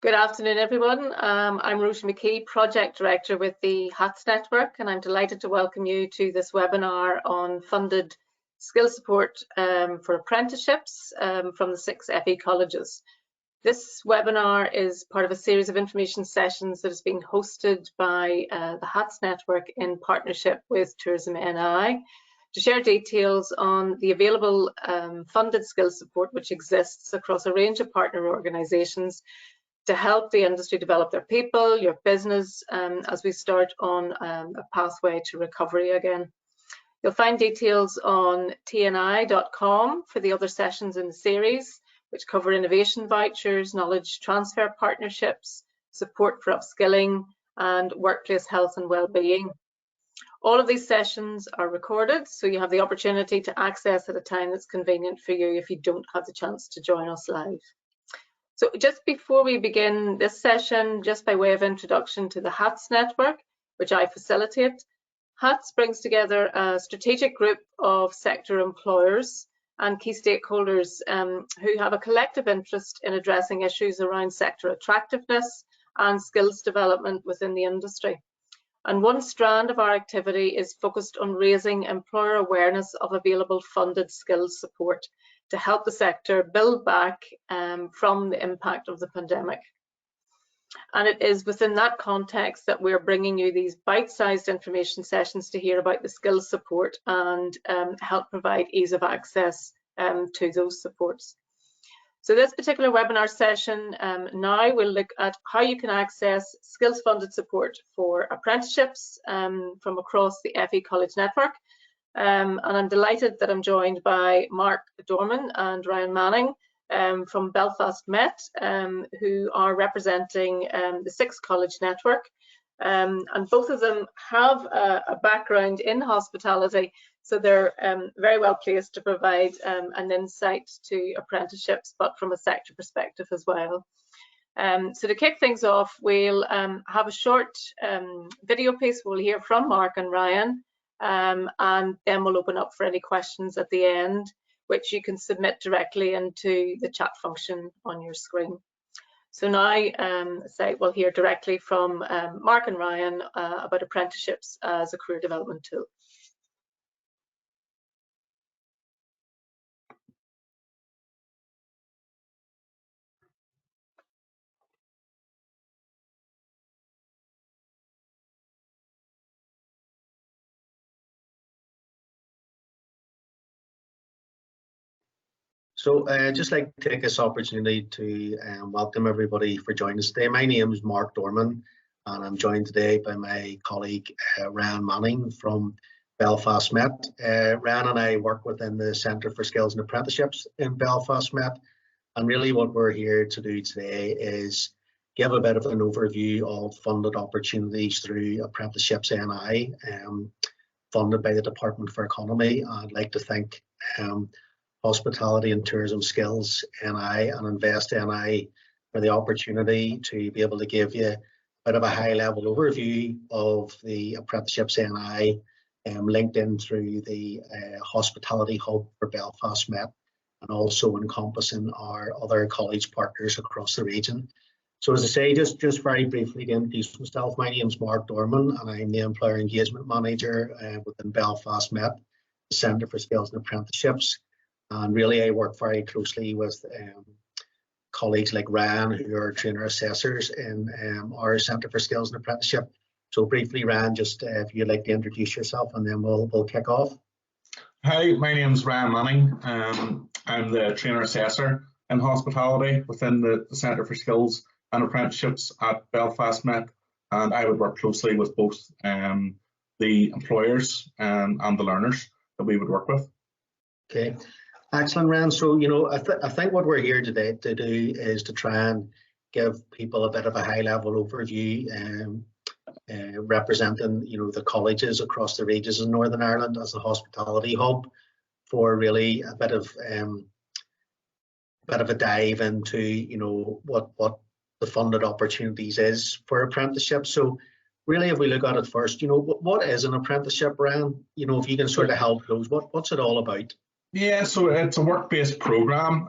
Good afternoon, everyone. I'm Ruth McKee, Project Director with the HATS Network, and I'm delighted to welcome you to this webinar on funded skill support for apprenticeships from the 6 FE colleges. This webinar is part of a series of information sessions that is being hosted by the HATS Network in partnership with Tourism NI to share details on the available funded skill support which exists across a range of partner organisations to help the industry develop their people, your business, as we start on a pathway to recovery again. You'll find details on tni.com for the other sessions in the series, which cover innovation vouchers, knowledge transfer partnerships, support for upskilling, and workplace health and well-being. All of these sessions are recorded, so you have the opportunity to access at a time that's convenient for you if you don't have the chance to join us live. So just before we begin this session, just by way of introduction to the HATS Network, which I facilitate, HATS brings together a strategic group of sector employers and key stakeholders who have a collective interest in addressing issues around sector attractiveness and skills development within the industry. And one strand of our activity is focused on raising employer awareness of available funded skills support to help the sector build back from the impact of the pandemic. And it is within that context that we're bringing you these bite-sized information sessions to hear about the skills support and help provide ease of access to those supports. So this particular webinar session now will look at how you can access skills funded support for apprenticeships from across the FE College network. And I'm delighted that I'm joined by Mark Dorman and Ryan Manning from Belfast Met, who are representing the 6 college network. And both of them have a background in hospitality, so they're very well placed to provide an insight to apprenticeships, but from a sector perspective as well. So to kick things off, we'll have a short video piece. We'll hear from Mark and Ryan. And then we'll open up for any questions at the end, which you can submit directly into the chat function on your screen. So now we'll hear directly from Mark and Ryan about apprenticeships as a career development tool. So I'd just like to take this opportunity to welcome everybody for joining us today. My name is Mark Dorman, and I'm joined today by my colleague Ryan Manning from Belfast Met. Ryan and I work within the Centre for Skills and Apprenticeships in Belfast Met, and really what we're here to do today is give a bit of an overview of funded opportunities through Apprenticeships NI, funded by the Department for Economy. I'd like to thank Hospitality and Tourism Skills NI and Invest NI for the opportunity to be able to give you a bit of a high level overview of the Apprenticeships NI linked in through the Hospitality Hub for Belfast Met, and also encompassing our other college partners across the region. So as I say, just very briefly to introduce myself, my name is Mark Dorman and I'm the Employer Engagement Manager within Belfast Met, the Centre for Skills and Apprenticeships. And really, I work very closely with colleagues like Ryan, who are trainer assessors in our Centre for Skills and Apprenticeship. So briefly, Ryan, just if you'd like to introduce yourself, and then we'll kick off. Hi, my name is Ryan Manning. I'm the trainer assessor in hospitality within the Centre for Skills and Apprenticeships at Belfast Met, and I would work closely with both the employers and the learners that we would work with. Okay. Excellent, Ryan. So, I think what we're here today to do is to try and give people a bit of a high-level overview, representing, the colleges across the regions in Northern Ireland as a hospitality hub, for really a bit of a dive into, what the funded opportunities is for apprenticeships. So, really, if we look at it first, what is an apprenticeship, Ryan? If you can sort of help those, what's it all about? Yeah, so it's a work-based program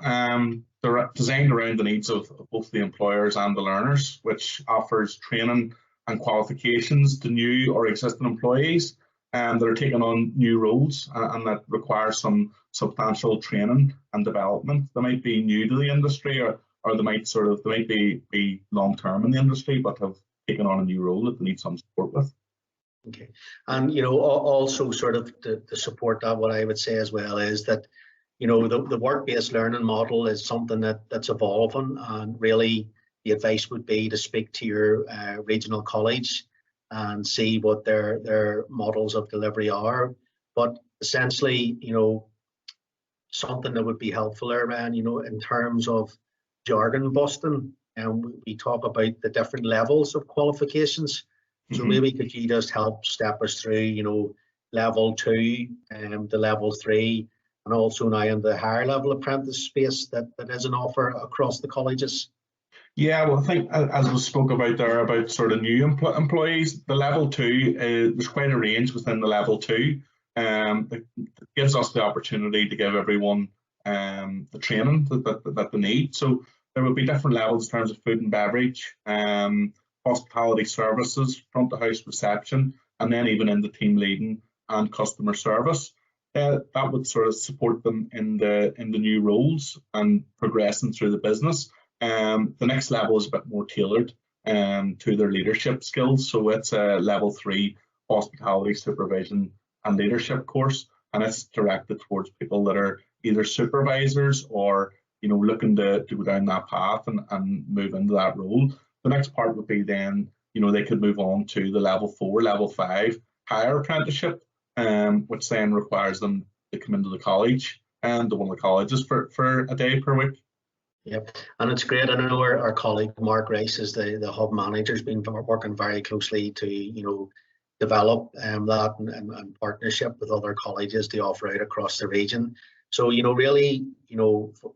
they're designed around the needs of both the employers and the learners, which offers training and qualifications to new or existing employees that are taking on new roles and that require some substantial training and development. They might be new to the industry, or they might be long term in the industry but have taken on a new role that they need some support with. Okay, and also sort of to support that, what I would say as well is that the work-based learning model is something that's evolving, and really the advice would be to speak to your regional college and see what their models of delivery are. But essentially, something that would be helpful there, Ryan, in terms of jargon busting, and we talk about the different levels of qualifications. So maybe could you just help step us through, level 2 and the level 3, and also now in the higher level apprentice space that is an offer across the colleges? Yeah, well, I think as we spoke about there about sort of new employees, the level 2, there's quite a range within the level 2. That gives us the opportunity to give everyone the training that they need. So there will be different levels in terms of food and beverage, hospitality services, front of house reception, and then even in the team leading and customer service. That would sort of support them in the new roles and progressing through the business. The next level is a bit more tailored to their leadership skills. So it's a level 3 hospitality supervision and leadership course, and it's directed towards people that are either supervisors or looking to go down that path and move into that role. The next part would be then they could move on to the level 4, level 5 higher apprenticeship, which then requires them to come into the college and to one of the colleges for a day per week. Yep, and it's great. I know our colleague Mark Rice is the hub manager, has been working very closely to develop that and partnership with other colleges to offer out across the region. So really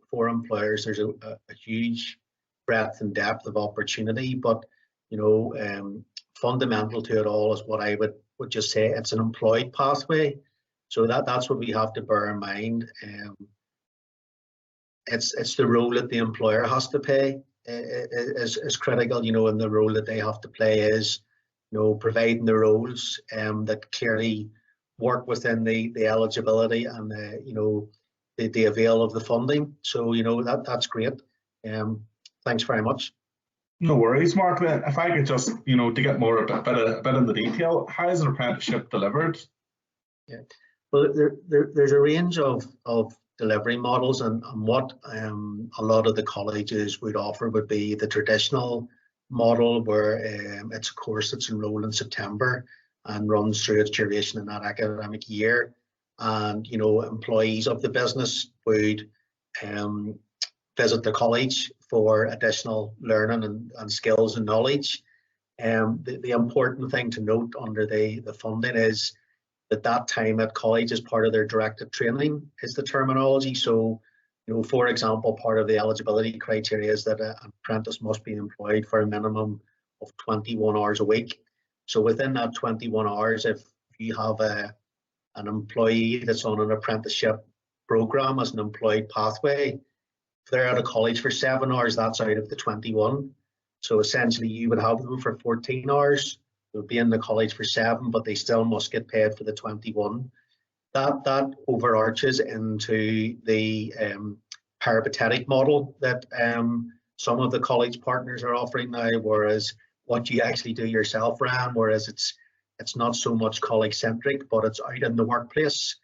for employers there's a huge breadth and depth of opportunity, but fundamental to it all is what I would just say, it's an employed pathway. So that's what we have to bear in mind. It's the role that the employer has to play is critical, and the role that they have to play is providing the roles that clearly work within the eligibility and the avail of the funding. So that's great. Thanks very much. No worries, Mark. If I could just to get more a bit in the detail, how is an apprenticeship delivered? Yeah, well, there's a range of delivery models, and what a lot of the colleges would offer would be the traditional model, where it's a course that's enrolled in September and runs through its duration in that academic year, and employees of the business would visit the college for additional learning and skills and knowledge. The important thing to note under the funding is that time at college is part of their directed training, is the terminology. So, for example, part of the eligibility criteria is that an apprentice must be employed for a minimum of 21 hours a week. So within that 21 hours, if you have an employee that's on an apprenticeship program as an employed pathway, if they're at a college for 7 hours, that's out of the 21. So essentially you would have them for 14 hours. They'll be in the college for 7, but they still must get paid for the 21. That overarches into the peripatetic model that some of the college partners are offering now, whereas what you actually do yourself, Ryan, whereas it's not so much college centric, but it's out in the workplace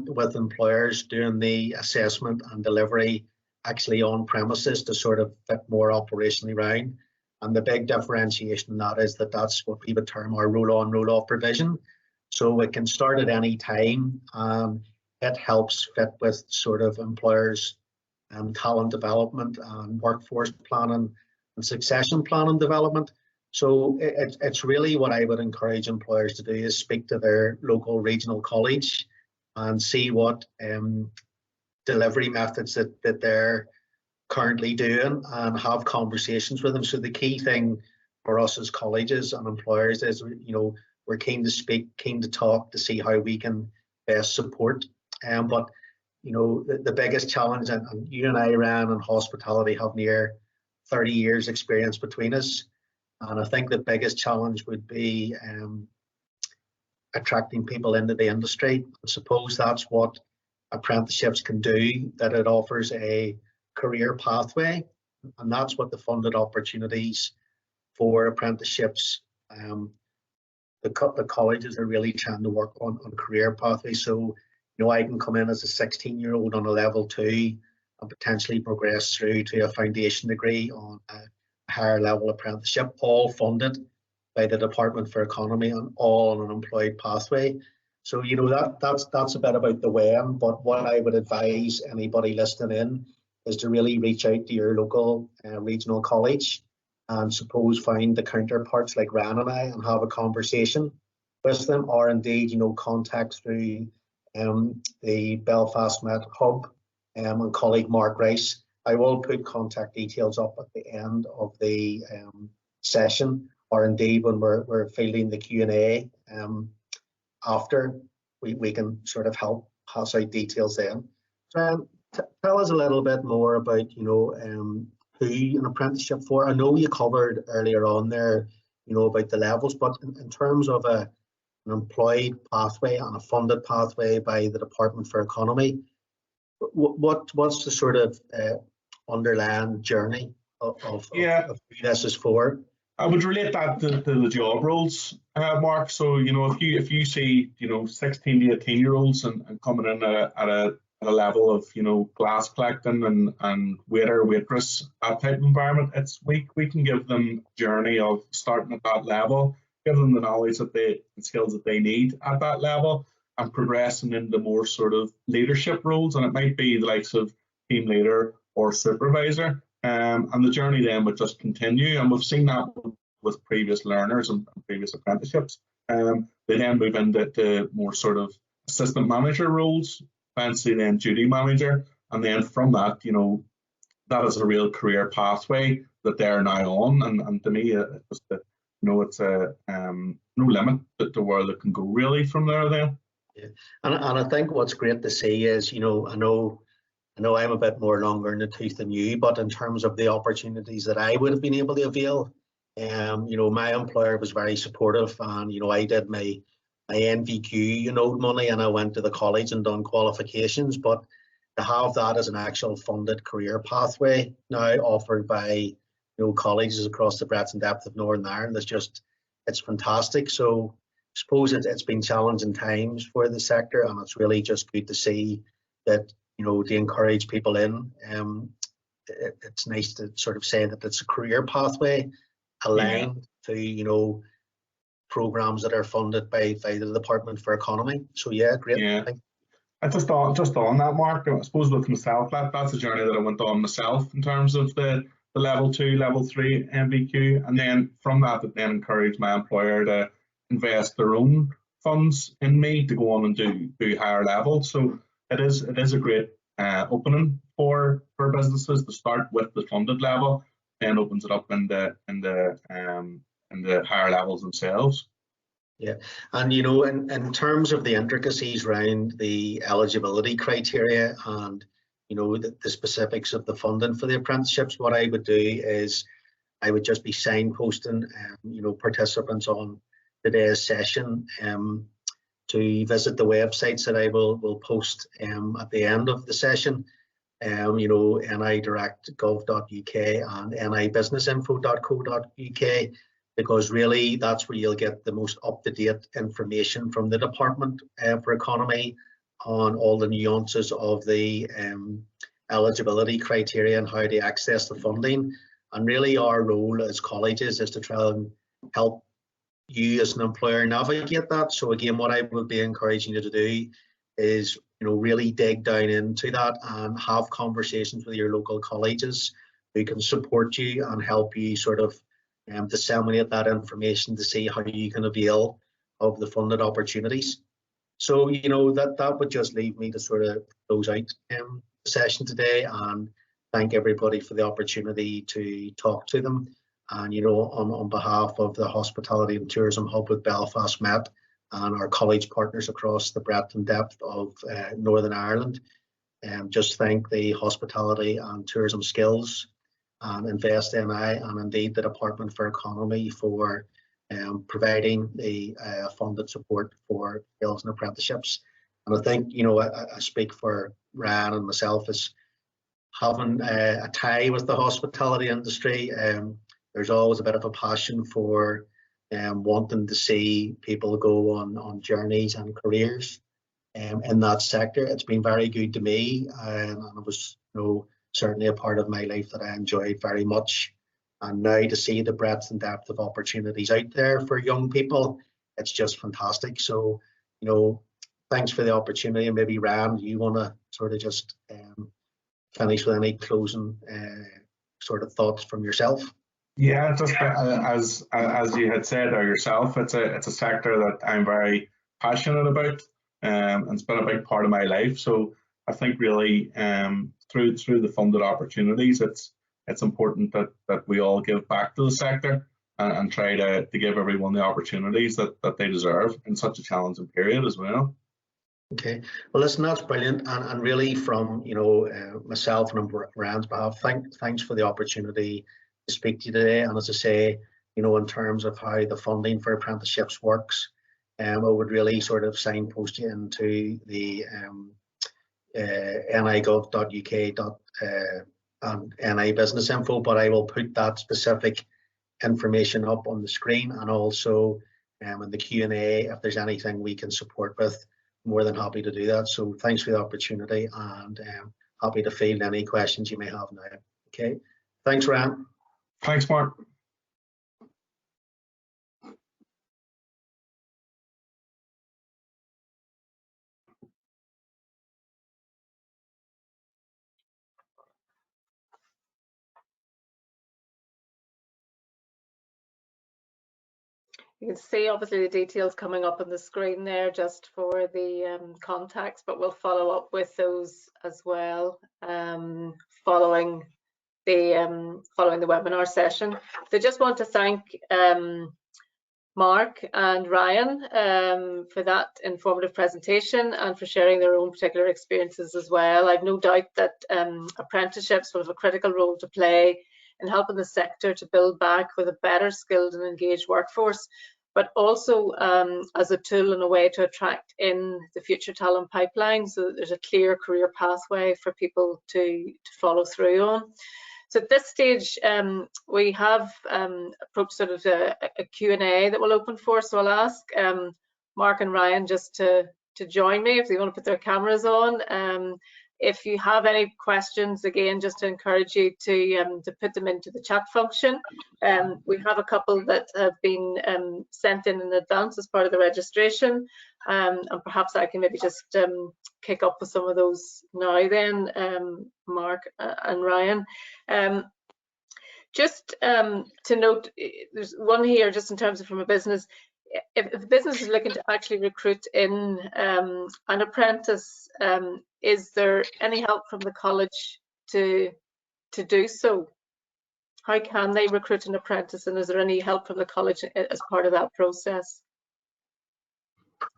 with employers doing the assessment and delivery actually on premises to sort of fit more operationally around. And the big differentiation in that is that's what we would term our roll-on, roll-off provision. So it can start at any time. It helps fit with sort of employers' talent development and workforce planning and succession planning development. So it's really what I would encourage employers to do is speak to their local regional college and see what delivery methods that they're currently doing and have conversations with them. So the key thing for us as colleges and employers is, we're keen to speak, keen to talk, to see how we can best support. But you know, the biggest challenge, and you and I, Ryan, in hospitality have near 30 years experience between us. And I think the biggest challenge would be attracting people into the industry. I suppose that's what apprenticeships can do, that it offers a career pathway, and that's what the funded opportunities for apprenticeships, the colleges are really trying to work on career pathways. So, you know, I can come in as a 16-year-old on a level 2 and potentially progress through to a foundation degree on a higher level apprenticeship, all funded by the Department for Economy and all on an employed pathway. So, you know, that's a bit about the when, but what I would advise anybody listening in is to really reach out to your local regional college and suppose find the counterparts like Ryan and I and have a conversation with them, or indeed, you know, contact through the Belfast Met hub and colleague Mark Rice. I will put contact details up at the end of the session, or indeed when we're fielding the Q&A after, we can sort of help pass out details then. So, tell us a little bit more about, you know, who an apprenticeship for. I know you covered earlier on there, you know, about the levels, but in terms of an employed pathway and a funded pathway by the Department for Economy, what's the sort of underlying journey of who this is for? I would relate that to the job roles, Mark. So, you know, if you see, you know, 16 to 18-year-olds and coming in at a level of, you know, glass collecting and waiter, waitress, that type of environment, we can give them a journey of starting at that level, give them the knowledge and skills that they need at that level, and progressing into more sort of leadership roles. And it might be the likes of team leader or supervisor. And the journey then would just continue. And we've seen that with previous learners and previous apprenticeships. They then move into more sort of assistant manager roles, eventually then duty manager. And then from that, you know, that is a real career pathway that they're now on. And to me, it's just that, you know, it's no limit to where they can go really from there then. Yeah. And I think what's great to see is, you know, I know I'm a bit more longer in the tooth than you, but in terms of the opportunities that I would have been able to avail, you know, my employer was very supportive, and, you know, I did my NVQ, you know, money, and I went to the college and done qualifications, but to have that as an actual funded career pathway now offered by, you know, colleges across the breadth and depth of Northern Ireland it's fantastic. So I suppose it's been challenging times for the sector, and it's really just good to see that, you know, to encourage people in. It's nice to sort of say that it's a career pathway aligned to, you know, programs that are funded by the Department for Economy. So yeah, great. Yeah. I just on that, Mark, I suppose with myself, that's a journey that I went on myself in terms of the level 2, level 3 NVQ, and then from that, it then encouraged my employer to invest their own funds in me to go on and do higher levels. So it is a great opening for businesses to start with the funded level, then opens it up in the higher levels themselves. Yeah, and, you know, in terms of the intricacies around the eligibility criteria and, you know, the specifics of the funding for the apprenticeships, what I would do is I would just be signposting, you know, participants on today's session to visit the websites that I will post at the end of the session. You know, nidirect.gov.uk and nibusinessinfo.co.uk, because really that's where you'll get the most up-to-date information from the Department for Economy on all the nuances of the eligibility criteria and how to access the funding. And really our role as colleges is to try and help you as an employer navigate that. So again, what I would be encouraging you to do is, you know, really dig down into that and have conversations with your local colleges who can support you and help you sort of disseminate that information to see how you can avail of the funded opportunities. So, you know, that would just leave me to sort of close out the session today and thank everybody for the opportunity to talk to them. And, you know, on behalf of the Hospitality and Tourism Hub with Belfast Met and our college partners across the breadth and depth of Northern Ireland, just thank the Hospitality and Tourism Skills and Invest NI and indeed the Department for Economy for providing the funded support for skills and apprenticeships. And I think, you know, I speak for Ryan and myself as having a tie with the hospitality industry. There's always a bit of a passion for wanting to see people go on journeys and careers in that sector. It's been very good to me, and it was, you know, certainly a part of my life that I enjoyed very much. And now to see the breadth and depth of opportunities out there for young people, it's just fantastic. So, you know, thanks for the opportunity. And maybe Ryan, you want to sort of just finish with any closing sort of thoughts from yourself? Yeah, just as you had said or yourself, it's a sector that I'm very passionate about, and it's been a big part of my life. So I think really through the funded opportunities, it's important that we all give back to the sector and try to give everyone the opportunities that they deserve in such a challenging period as well. Okay, well listen, that's brilliant, and really from, you know, myself and on Ryan's behalf, thanks for the opportunity to speak to you today. And as I say, you know, in terms of how the funding for apprenticeships works, I would really sort of signpost you into the nigov.uk and NI business info, but I will put that specific information up on the screen, and also in the Q&A if there's anything we can support with. More than happy to do that. So thanks for the opportunity, and happy to field any questions you may have now. Okay, thanks, Ryan. Thanks, Mark. You can see obviously the details coming up on the screen there just for the contacts, but we'll follow up with those as well following the webinar session. So just want to thank Mark and Ryan for that informative presentation and for sharing their own particular experiences as well. I've no doubt that apprenticeships will have a critical role to play in helping the sector to build back with a better skilled and engaged workforce, but also as a tool and a way to attract in the future talent pipeline, so that there's a clear career pathway for people to follow through on. So at this stage, we have approached sort of a Q&A that will open for, so I'll ask Mark and Ryan just to join me if they want to put their cameras on. If you have any questions, again, just to encourage you to put them into the chat function. We have a couple that have been sent in advance as part of the registration, and perhaps I can maybe just kick up with some of those now then, Mark and Ryan. Just to note, there's one here just in terms of from a business. If the business is looking to actually recruit in an apprentice, is there any help from the college to do so? How can they recruit an apprentice, and is there any help from the college as part of that process?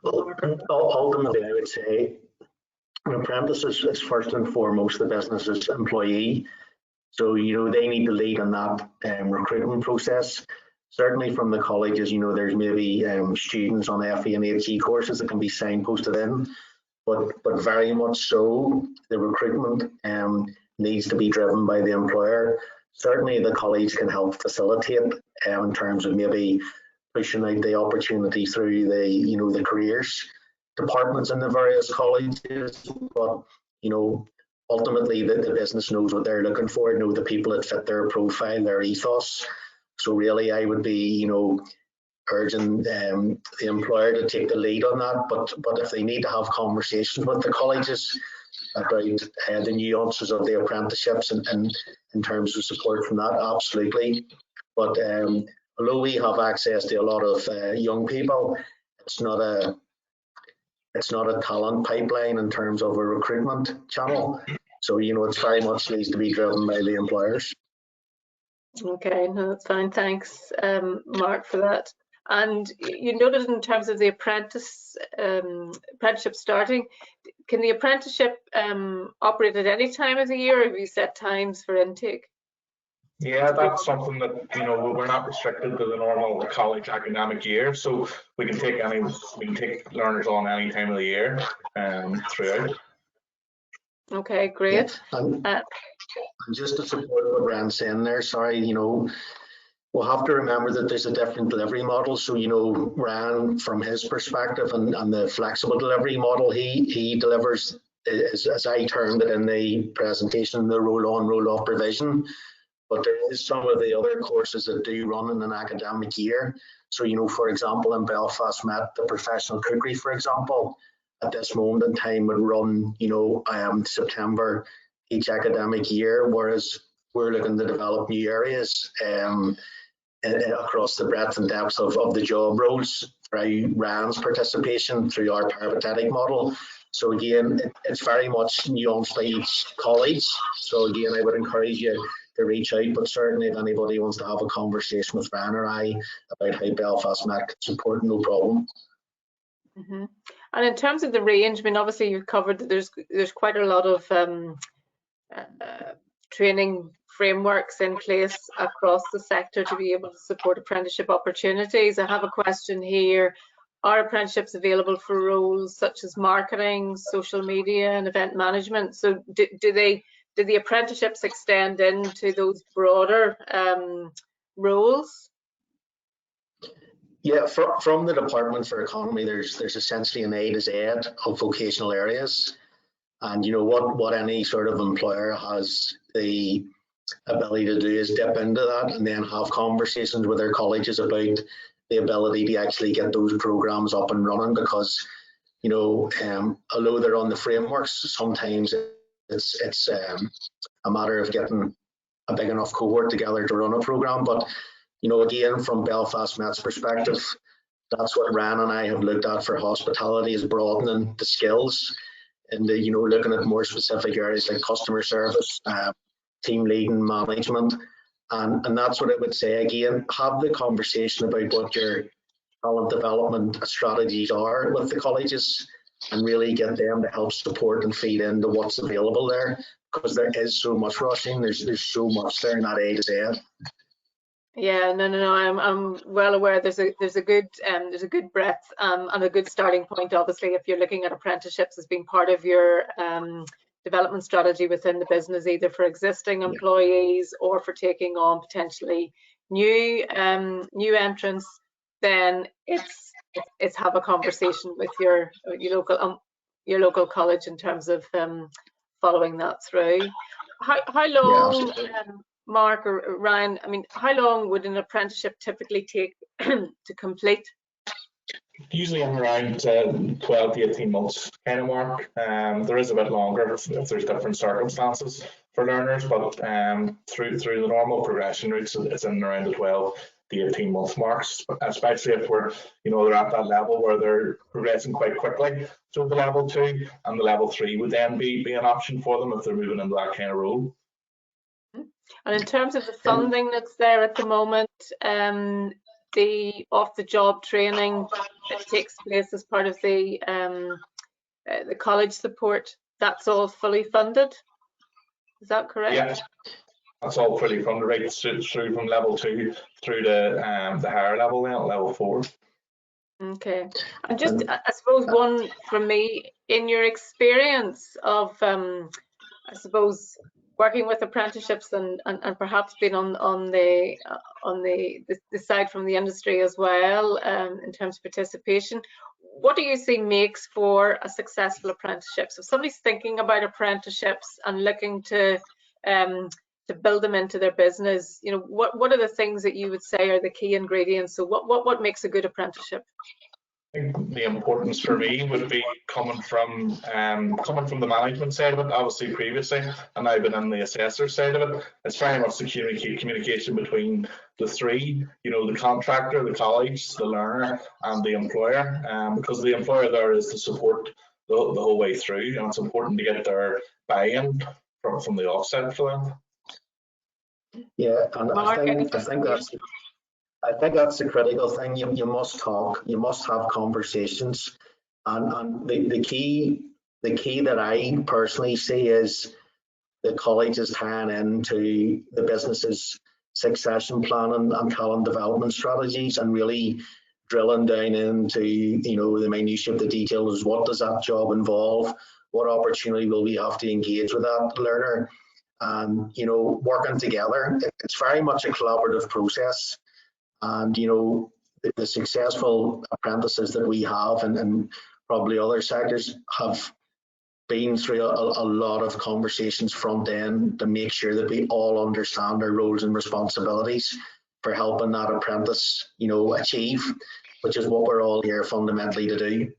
Well, ultimately, I would say an apprentice is first and foremost the business's employee. So, you know, they need to lead on that recruitment process. Certainly from the colleges, you know, there's maybe students on FE and HE courses that can be signposted in, but very much so the recruitment needs to be driven by the employer. Certainly the college can help facilitate in terms of maybe pushing out the opportunity through the, you know, the careers departments in the various colleges, but, you know, ultimately the business knows what they're looking for, know the people that fit their profile, their ethos. So really I would be, you know, urging the employer to take the lead on that, but if they need to have conversations with the colleges about the nuances of the apprenticeships and in terms of support from that, absolutely. But although we have access to a lot of young people, it's not a talent pipeline in terms of a recruitment channel. So, you know, it's very much needs to be driven by the employers. Okay, no, that's fine. Thanks, Mark, for that. And you noted in terms of the apprenticeship starting, can the apprenticeship operate at any time of the year, or have you set times for intake? Yeah, that's something that, you know, we're not restricted to the normal college academic year, so we can take learners on any time of the year throughout. Okay, great. And just to support what Rand's saying there, sorry, you know, we'll have to remember that there's a different delivery model. So, you know, Rand, from his perspective and the flexible delivery model, he delivers, as I termed it in the presentation, the roll-on, roll-off provision. But there is some of the other courses that do run in an academic year. So, you know, for example, in Belfast Met, the professional cookery, for example, at this moment in time would run, you know, September each academic year, whereas we're looking to develop new areas across the breadth and depth of the job roles through Rand's participation through our peripatetic model. So again, it's very much nuanced by each college. So again, I would encourage you to reach out, but certainly if anybody wants to have a conversation with Rand or I about how Belfast Met can support, no problem. Mm-hmm. And in terms of the range, I mean, obviously you've covered that there's quite a lot of training frameworks in place across the sector to be able to support apprenticeship opportunities. I have a question here. Are apprenticeships available for roles such as marketing, social media and event management? So do the apprenticeships extend into those broader roles? Yeah, from the Department for Economy, there's essentially an A to Z of vocational areas. And you know what any sort of employer has the ability to do is dip into that and then have conversations with their colleges about the ability to actually get those programs up and running, because you know although they're on the frameworks, sometimes it's a matter of getting a big enough cohort together to run a program. But you know, again, from Belfast Met's perspective, that's what Rand and I have looked at for hospitality, is broadening the skills and you know, looking at more specific areas like customer service, team leading, management, and that's what I would say. Again, have the conversation about what your talent development strategies are with the colleges, and really get them to help support and feed into what's available there, because there is so much rushing. There's so much there in that A to Z. Yeah, no. I'm well aware. There's a good breadth and a good starting point. Obviously, if you're looking at apprenticeships as being part of your development strategy within the business, either for existing employees or for taking on potentially new entrants, then it's have a conversation with your local college in terms of following that through. How long? Yeah, Mark or Ryan, I mean, how long would an apprenticeship typically take to complete? Usually in around 12 to 18 months kind of mark. There is a bit longer if there's different circumstances for learners, but through the normal progression routes, it's in around the 12 to 18 month marks, especially if we're, you know, they're at that level where they're progressing quite quickly. So the level 2 and the level 3 would then be an option for them if they're moving into that kind of role. And in terms of the funding that's there at the moment, the off-the-job training that takes place as part of the college support, that's all fully funded. Is that correct? Yeah, that's all fully funded, right through from level 2 through to the higher level now, level 4. Okay. And just, I suppose, one from me, in your experience of, I suppose, working with apprenticeships and perhaps being on the side from the industry as well, in terms of participation, what do you see makes for a successful apprenticeship? So if somebody's thinking about apprenticeships and looking to build them into their business, you know, what are the things that you would say are the key ingredients? So what makes a good apprenticeship? I think the importance for me would be coming from the management side of it, obviously previously, and I've been on the assessor side of it. It's very much the communication between the three, you know, the contractor, the college, the learner, and the employer, because the employer there is to support the whole way through, and it's important to get their buy-in from the offset for them. Yeah, and Mark, I think I think that's the critical thing. You must talk, you must have conversations. And the key that I personally see is the colleges tying into the business's succession planning and talent development strategies, and really drilling down into the minutiae of the details. What does that job involve? What opportunity will we have to engage with that learner? And working together. It's very much a collaborative process. And the successful apprentices that we have, and probably other sectors, have been through a lot of conversations front end to make sure that we all understand our roles and responsibilities for helping that apprentice achieve, which is what we're all here fundamentally to do.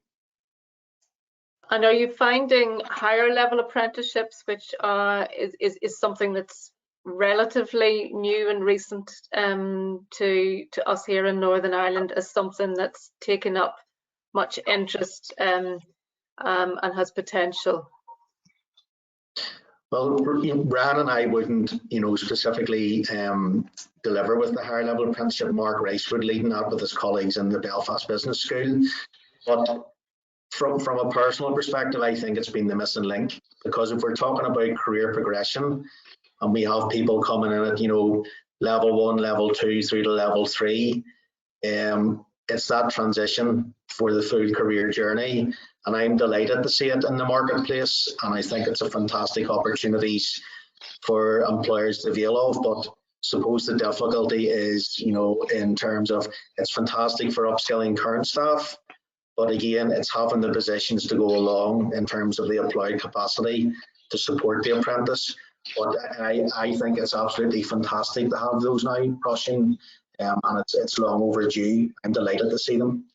And are you finding higher level apprenticeships, which is something that's relatively new and recent to us here in Northern Ireland, as something that's taken up much interest and has potential? Well, Ryan and I wouldn't, specifically deliver with the higher level apprenticeship. Mark Rice would leading that with his colleagues in the Belfast Business School. But from a personal perspective, I think it's been the missing link, because if we're talking about career progression and we have people coming in at level 1, level 2 through to level 3, it's that transition for the full career journey, and I'm delighted to see it in the marketplace, and I think it's a fantastic opportunity for employers to avail of. But suppose the difficulty is in terms of, it's fantastic for upskilling current staff, but again, it's having the positions to go along in terms of the employed capacity to support the apprentice. But I think it's absolutely fantastic to have those now rushing, and it's long overdue. I'm delighted to see them.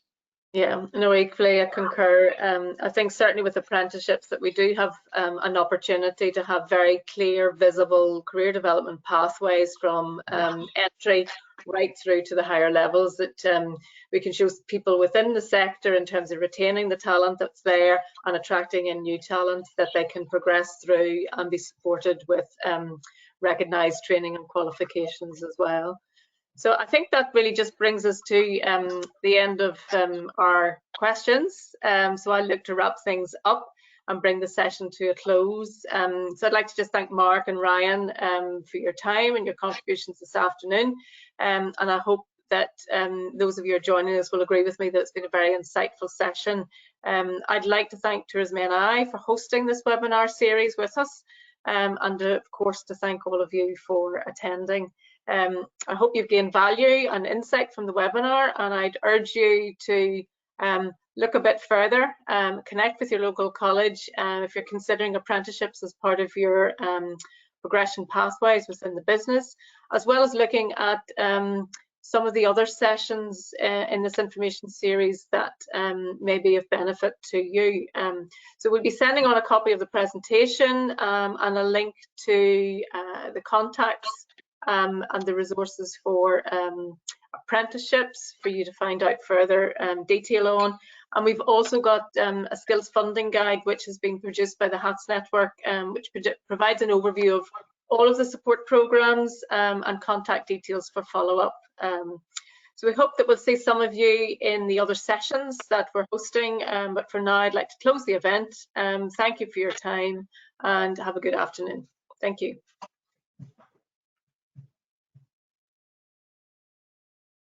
Yeah, no, equally, I concur. I think certainly with apprenticeships that we do have an opportunity to have very clear, visible career development pathways from entry right through to the higher levels, that we can show people within the sector in terms of retaining the talent that's there and attracting in new talent, that they can progress through and be supported with recognised training and qualifications as well. So I think that really just brings us to the end of our questions. So I'll look to wrap things up and bring the session to a close. So I'd like to just thank Mark and Ryan for your time and your contributions this afternoon. And I hope that those of you who are joining us will agree with me that it's been a very insightful session. I'd like to thank Tourism NI for hosting this webinar series with us, and of course to thank all of you for attending. I hope you've gained value and insight from the webinar, and I'd urge you to look a bit further, connect with your local college if you're considering apprenticeships as part of your progression pathways within the business, as well as looking at some of the other sessions in this information series that may be of benefit to you. So we'll be sending on a copy of the presentation and a link to the contacts and the resources for apprenticeships for you to find out further detail on. And we've also got a skills funding guide which has been produced by the HATS network, which provides an overview of all of the support programs and contact details for follow-up. So we hope that we'll see some of you in the other sessions that we're hosting, but for now I'd like to close the event. Thank you for your time and have a good afternoon. Thank you.